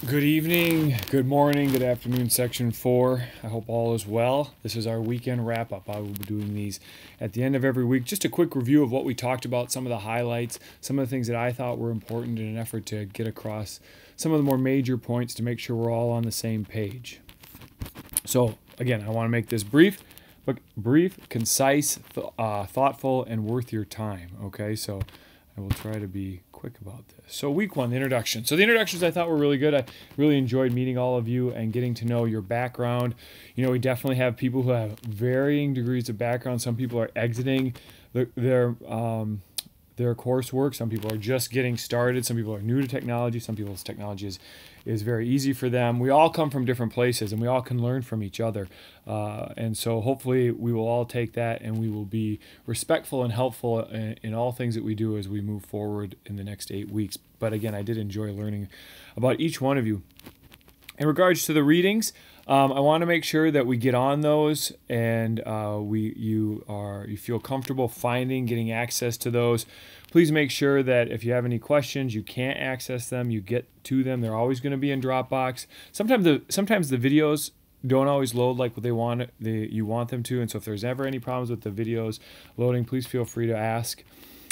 Good evening, good morning, good afternoon, section 4. I hope all is well. This is our weekend wrap up. I will be doing these at the end of every week. Just a quick review of what we talked about, some of the highlights, some of the things that I thought were important in an effort to get across some of the more major points to make sure we're all on the same page. So, again, I want to make this brief, concise, thoughtful, and worth your time. Okay, so I will try to be quick about this. So week 1, the introduction. So the introductions I thought were really good. I really enjoyed meeting all of you and getting to know your background. You know, we definitely have people who have varying degrees of background. Some people are exiting their coursework. Some people are just getting started. Some people are new to technology. Some people's technology is very easy for them. We all come from different places and we all can learn from each other. And so hopefully we will all take that and we will be respectful and helpful in all things that we do as we move forward in the next 8 weeks. But again, I did enjoy learning about each one of you. In regards to the readings, I want to make sure that we get on those and you feel comfortable getting access to those. Please make sure that if you have any questions, you can't access them, you get to them. They're always going to be in Dropbox. Sometimes the videos don't always load like what you want them to, and so if there's ever any problems with the videos loading, please feel free to ask.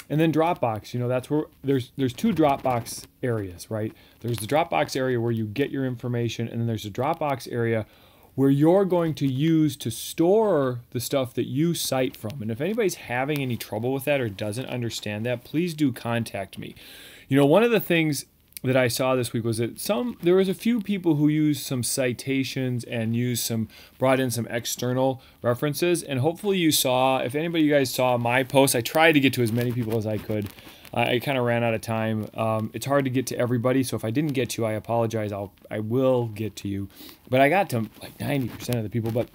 And then Dropbox, you know, that's where there's 2 Dropbox areas, right? There's the Dropbox area where you get your information, and then there's the Dropbox area where you're going to use to store the stuff that you cite from. And if anybody's having any trouble with that or doesn't understand that, please do contact me. You know, one of the things that I saw this week was that there was a few people who used some citations and brought in some external references. And hopefully you saw, if anybody of you guys saw my post, I tried to get to as many people as I could. I kind of ran out of time. It's hard to get to everybody, so if I didn't get to you, I apologize. I will get to you. But I got to like 90% of the people. But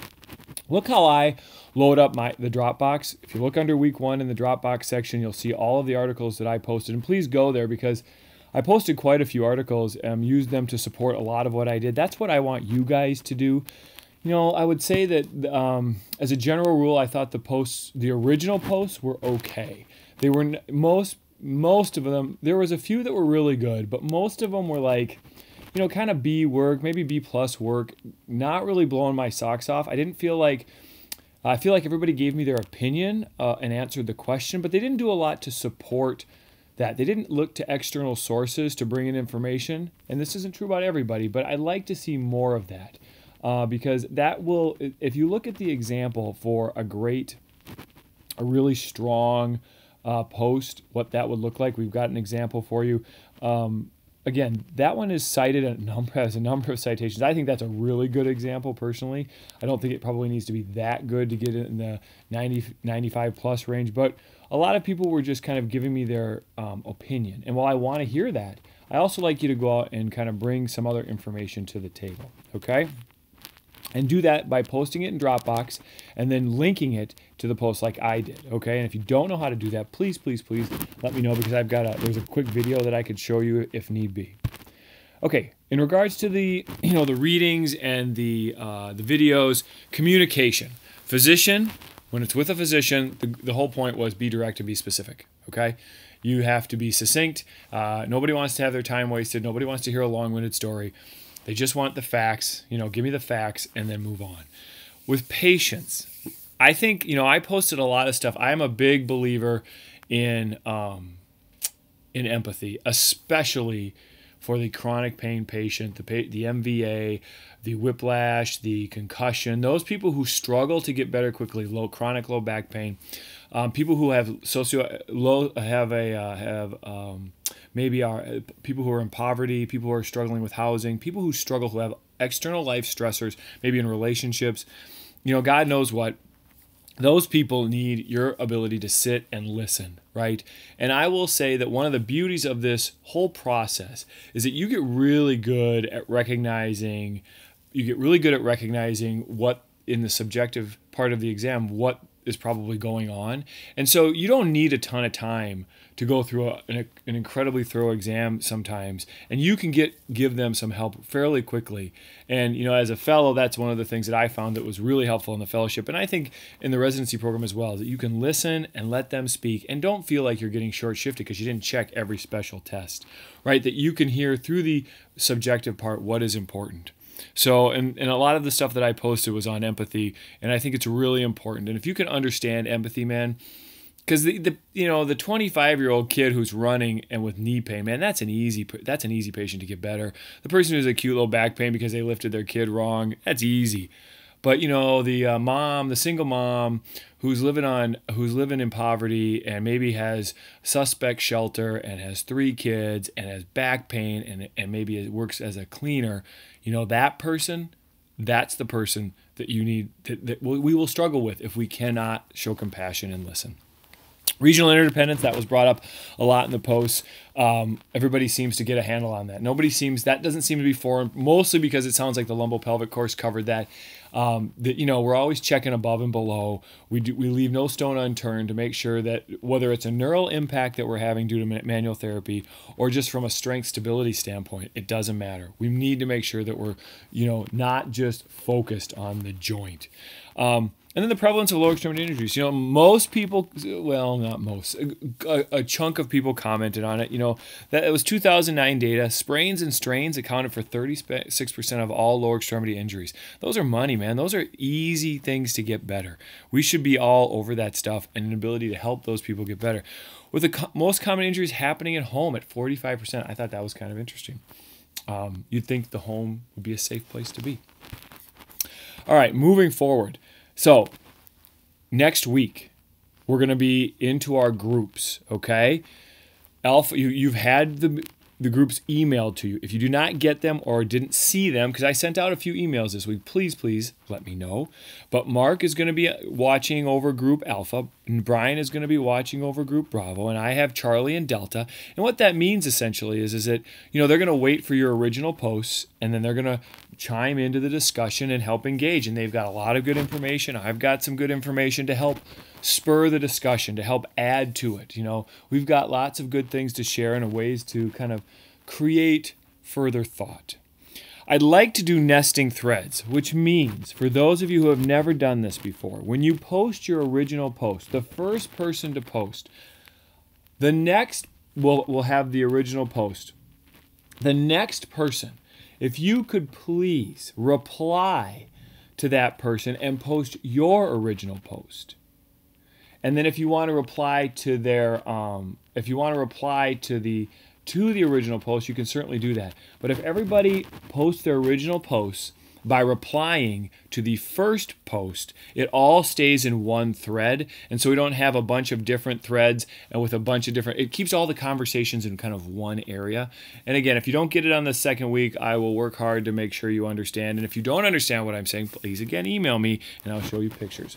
look how I load up the Dropbox. If you look under week 1 in the Dropbox section, you'll see all of the articles that I posted. And please go there because I posted quite a few articles and used them to support a lot of what I did. That's what I want you guys to do. You know, I would say that as a general rule, I thought the original posts were okay. They were most of them, there was a few that were really good, but most of them were like, you know, kind of B work, maybe B plus work, not really blowing my socks off. I feel like everybody gave me their opinion and answered the question, but they didn't do a lot to support that. They didn't look to external sources to bring in information, and this isn't true about everybody, but I'd like to see more of that because that will, if you look at the example for a really strong post, what that would look like. We've got an example for you. Again, that one is cited as a number of citations. I think that's a really good example personally. I don't think it probably needs to be that good to get it in the 90, 95 plus range, but a lot of people were just kind of giving me their opinion. And while I want to hear that, I also like you to go out and kind of bring some other information to the table, okay? And do that by posting it in Dropbox and then linking it to the post like I did, okay? And if you don't know how to do that, please let me know because there's a quick video that I could show you if need be. Okay, in regards to the readings and the videos, communication. Physician, when it's with a physician, the whole point was be direct and be specific, okay? You have to be succinct. Nobody wants to have their time wasted. Nobody wants to hear a long-winded story. They just want the facts, give me the facts and then move on. With patients, I think, I posted a lot of stuff. I am a big believer in empathy, especially for the chronic pain patient, the MVA, the whiplash, the concussion, those people who struggle to get better quickly, chronic low back pain, people who have maybe are people who are in poverty, people who are struggling with housing, people who have external life stressors, maybe in relationships. God knows what. Those people need your ability to sit and listen, right? And I will say that one of the beauties of this whole process is that you get really good at recognizing what in the subjective part of the exam, what is probably going on. And so you don't need a ton of time to go through an incredibly thorough exam sometimes, and you can give them some help fairly quickly. And as a fellow, that's one of the things that I found that was really helpful in the fellowship, and I think in the residency program as well, is that you can listen and let them speak, and don't feel like you're getting short-shifted because you didn't check every special test, right? That you can hear through the subjective part what is important. So, and a lot of the stuff that I posted was on empathy, and I think it's really important. And if you can understand empathy, man, because the 25-year-old kid who's running and with knee pain, man, that's an easy patient to get better. The person who's acute low back pain because they lifted their kid wrong, that's easy. But the single mom who's living in poverty and maybe has suspect shelter and has 3 kids and has back pain and maybe it works as a cleaner, that person, that's the person that you need that we will struggle with if we cannot show compassion and listen. Regional interdependence, that was brought up a lot in the posts. Everybody seems to get a handle on that. That doesn't seem to be foreign, mostly because it sounds like the lumbopelvic course covered that. We're always checking above and below. We leave no stone unturned to make sure that whether it's a neural impact that we're having due to manual therapy or just from a strength stability standpoint, it doesn't matter. We need to make sure that we're, not just focused on the joint. And then the prevalence of lower extremity injuries. Most people, well, not most, a chunk of people commented on it. That it was 2009 data. Sprains and strains accounted for 36% of all lower extremity injuries. Those are money, man. Those are easy things to get better. We should be all over that stuff and an ability to help those people get better. With the most common injuries happening at home at 45%, I thought that was kind of interesting. You'd think the home would be a safe place to be. All right, moving forward. So next week, we're going to be into our groups, okay? Alpha, you've had the groups emailed to you. If you do not get them or didn't see them, because I sent out a few emails this week, please let me know. But Mark is going to be watching over Group Alpha, and Brian is going to be watching over Group Bravo, and I have Charlie and Delta. And what that means essentially is that, they're going to wait for your original posts, and then they're going to chime into the discussion and help engage. And they've got a lot of good information. I've got some good information to help spur the discussion, to help add to it. We've got lots of good things to share and ways to kind of create further thought. I'd like to do nesting threads, which means for those of you who have never done this before, when you post your original post, the first person to post, the next will have the original post. The next person, if you could please reply to that person and post your original post. And then if you want to reply to their, to the original post, you can certainly do that. But if everybody posts their original posts by replying to the first post, it all stays in one thread. And so we don't have a bunch of different threads and with a bunch of different, it keeps all the conversations in kind of one area. And again, if you don't get it on the second week, I will work hard to make sure you understand. And if you don't understand what I'm saying, please again, email me and I'll show you pictures.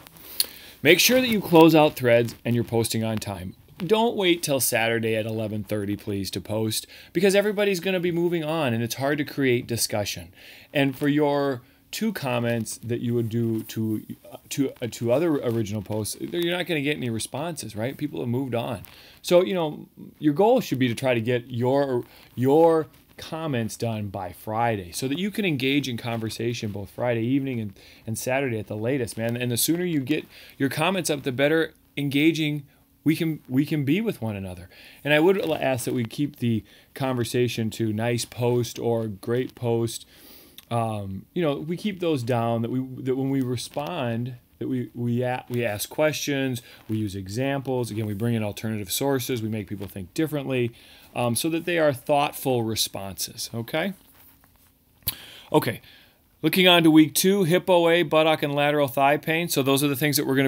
Make sure that you close out threads and you're posting on time. Don't wait till Saturday at 11:30, please, to post, because everybody's going to be moving on and it's hard to create discussion. And for your 2 comments that you would do to other original posts, you're not going to get any responses, right? People have moved on. So, your goal should be to try to get your comments done by Friday so that you can engage in conversation both Friday evening and Saturday at the latest, man. And the sooner you get your comments up, the better engaging we can be with one another. And I would ask that we keep the conversation to nice post or great post. We keep those down, that when we respond, that we ask questions, we use examples. Again, we bring in alternative sources, we make people think differently, so that they are thoughtful responses. Okay. Looking on to week 2, hip OA, buttock and lateral thigh pain. So those are the things that we're going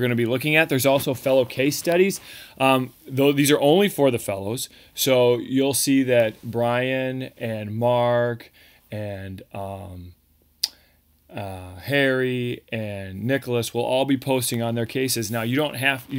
to be looking at. There's also fellow case studies. Though these are only for the fellows. So you'll see that Brian and Mark and Harry and Nicholas will all be posting on their cases. Now, you don't have,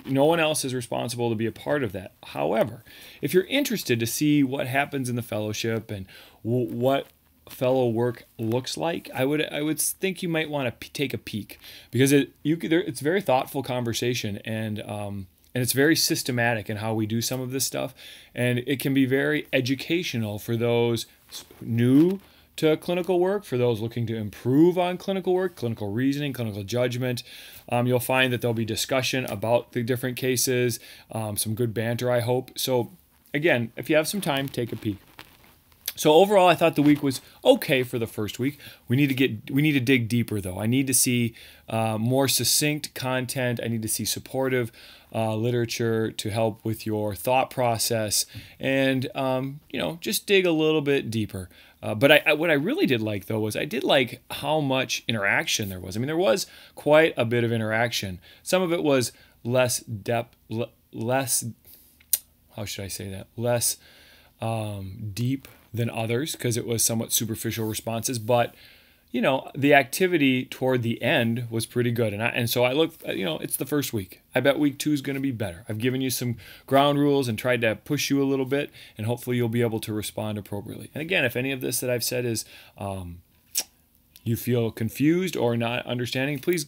no one else is responsible to be a part of that. However, if you're interested to see what happens in the fellowship and what fellow work looks like, I would think you might want to take a peek, because it's very thoughtful conversation, and it's very systematic in how we do some of this stuff, and it can be very educational for those new to clinical work, for those looking to improve on clinical work, clinical reasoning, clinical judgment. You'll find that there'll be discussion about the different cases, some good banter, I hope. So again, if you have some time, take a peek. So overall, I thought the week was okay for the first week. We need to dig deeper, though. I need to see more succinct content. I need to see supportive literature to help with your thought process, and just dig a little bit deeper. But what I really did like, though, was I did like how much interaction there was. I mean, there was quite a bit of interaction. Some of it was less depth, less, how should I say that? Less deep than others, because it was somewhat superficial responses. But the activity toward the end was pretty good, and so I look, it's the first week. I bet week 2 is going to be better. I've given you some ground rules and tried to push you a little bit, and hopefully you'll be able to respond appropriately. And again, if any of this that I've said is you feel confused or not understanding, please,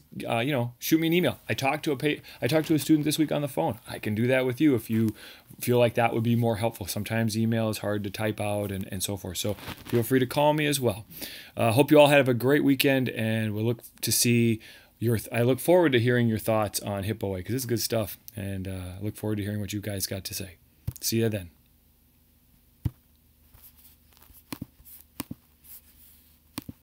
shoot me an email. I talked to a student this week on the phone. I can do that with you if you feel like that would be more helpful. Sometimes email is hard to type out and so forth. So feel free to call me as well. Hope you all have a great weekend, and we'll look to see I look forward to hearing your thoughts on Hip OA, because it's good stuff, and I look forward to hearing what you guys got to say. See you then.